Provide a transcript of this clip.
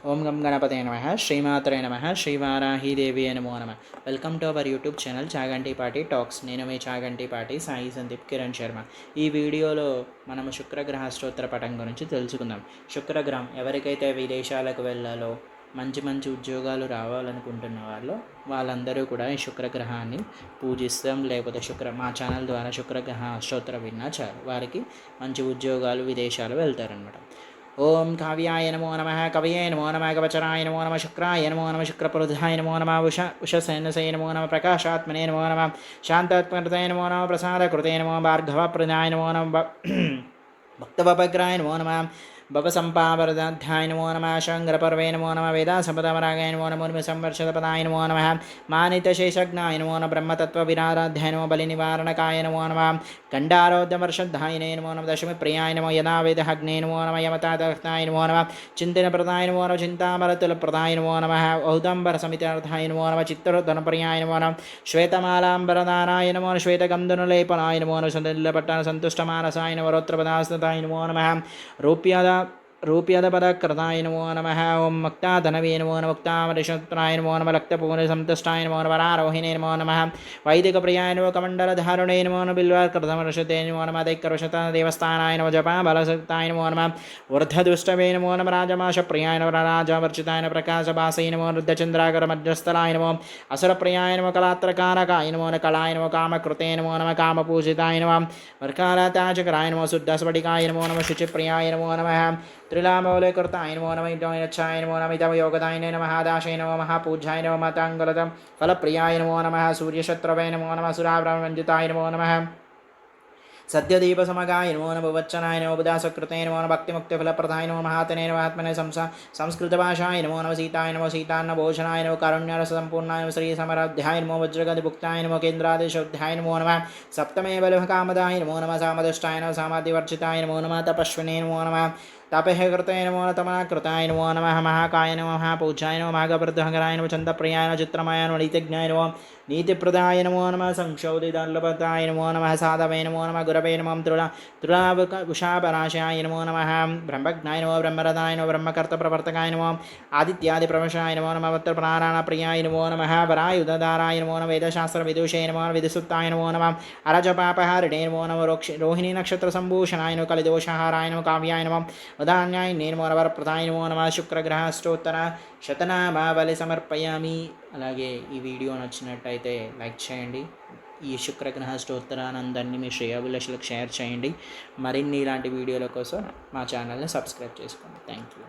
ఓం గం గణపతయ నమః శ్రీమాత్రే నమః శ్రీవారాహీదేవి నమో నమః. Welcome to our YouTube channel Chagantipati talks. నేను మీ చాగంటిపాటి సాయి సందీప్ కిరణ్ శర్మ. ఈ వీడియోలో మనము శుక్రగ్రహ స్తోత్ర పటం గురించి తెలుసుకుందాం. శుక్రగ్రహం ఎవరికైతే విదేశాలకు వెళ్ళాలో, మంచి మంచి ఉద్యోగాలు రావాలనుకుంటున్న వాళ్ళందరూ కూడా ఈ శుక్రగ్రహాన్ని పూజిస్తాం. లేకపోతే మా ఛానల్ ద్వారా శుక్రగ్రహ స్తోత్ర విన్నా చాలు, వారికి మంచి ఉద్యోగాలు, విదేశాలు వెళ్తారనమాట. ఓం కావ్యాయ నమో నమః కవయే నమో నమః కవచరాయ నమో నమః శుక్రాయ నమో నమః శుక్రప్రవృద్ధాయ నమో నమః ఉషసేనసే నమో నమః ప్రకాశాత్మనే నమో నమః శాంతాత్మకృతే నమో నమః ప్రసాదకృతే నమో భార్గవప్రదాయ నమో నమః భక్తవపగ్రాయ నమో నమః భవసంపావరదాధ్యాయ నమో నమః శంకరపర్వే నమో నమః వేదాసంపదమరాగాయ నమో నమః సంవర్షదపదాయ నమో నమః మానితశేషజ్ఞాయ నమో నమః బ్రహ్మతత్వవిరారాధ్యాయ నమో బలినివారణకాయ నమో నమః గండారోద్యమర్షద్ధాయినే నమో నమః దశమిప్రియాయ నమో యదావేదహగ్నే నమో నమః యమతాదహ్నాయ నమో నమః చింతనప్రదాయ నమో నమః చింతామరతులప్రదాయ నమో నమః ఔదంబరసమితార్థాయ నమో నమః చిత్తరుధనప్రియాయ నమో నమః శ్వేతమాలాంబరదానాయ నమో నమః శ్వేతగంధనులేపనాయ నమో నమః సందిల్లపట్టణ సంతుష్టమానసాయ నమః రోత్రపదాస్తతాయ నమో నమః रूप्यदपदकृताय नमो नमः ओं मुक्ताधनवे नमो नमः मुक्तामरिशत्राय नमो नमः लक्तपूर्णसंतुष्टाय नमो नमः वरारोहिणे नमो नमः वैदिकप्रियाय नमो कमण्डलधारुणे नमो नमः बिल्वाकृतमर्षते नमो नमः दैकर्षतदेवस्थानाय नमो जपाबलसक्ताय नमो नमः ऊर्ध्वदुष्टवे नमो नमः राजमाशप्रियाय नमो राजावर्चिताय नमः प्रकाशभासै नमो रुद्धचन्द्राकरमध्यस्थलाय नमो असुरप्रियाय नमो कलात्रकारकाय नमो नमः कलाय नमो कामकृते नमो नमः कामपूजिताय नमः वर्कालताचकराय नमो शुद्धस्फटिकाय नमो नमः शुचिप्रियाय नमो नमः त्रिलामौलकृताय नमो नमः इच्छाय नमो नमः इदवयोगदाय नमः दाशय नमो महापूज्याय नमो माताङ्गलतं फलप्रियाय नमो नमः सूर्यशत्रवे नमो नमः सुराब्रह्मवन्दिताय नमो नमः सद्यदीपसमगाय नमो नमः वच्चनाय नमो बुधासकृते नमो नमः भक्तिमुक्तिफलप्रदाय नमो महात्मने नमः आत्मने संस्कृतभाषाय नमो नमः सीताय नमो सीतान्नभूषणाय नमो कारुण्यरससम्पूर्णाय नमः श्रीसमराध्याय नमो वज्रगतिभुक्ताय नमो केन्द्रादेशोध्याय नमो नमः सप्तमे बलकामदाय नमो नमः सामदष्टाय नमः सामाधिवर्जिताय नमो नमः तपस्विने नमो नमः तपः कृताय नमो नमः तमकृताय नमो नमः महाकाय नमः महापूज्याय नमः महागवर्धहराय नमः चन्द्रप्रियाय नमः चित्रमाय नमः नीतिज्ञाय नमः नीतिप्रदाय नमो नमः संशोधितल्लभताय नमो नमः साधवे नमो नमः गुरवे नमः तुलावकुशापराशाय नमो नमः ब्रह्मज्ञाय नमो ब्रह्मरदाय नमो ब्रह्मकर्तप्रवर्तकाय नमो आदित्यादिप्रवशाय नमो नमः वत्तप्राणाप्रियाय नमो नमः वरायुधधाराय नमो नमः वेदशास्त्रविदुषे नमो नमः विदुसुत्ताय नमो नमः अरजपापहारिणे नमो नमः रोहिणी नक्षत्रसम्भूषणाय नमः कलिदोषहाराय नमः काव्याय नमः ఉదాన్యాయ నేను వరప్రదాయ నమో నమః శుక్రగ్రహ స్తోత్ర శతనామావళి సమర్పయామి. అలాగే ఈ వీడియో నచ్చినట్టయితే లైక్ చేయండి. ఈ శుక్రగ్రహ స్తోత్రానందాన్ని మీ శ్రేయోభిలాషులకు షేర్ చేయండి. మరిన్ని ఇలాంటి వీడియోల కోసం మా ఛానల్ని సబ్స్క్రైబ్ చేసుకోండి. Thank you.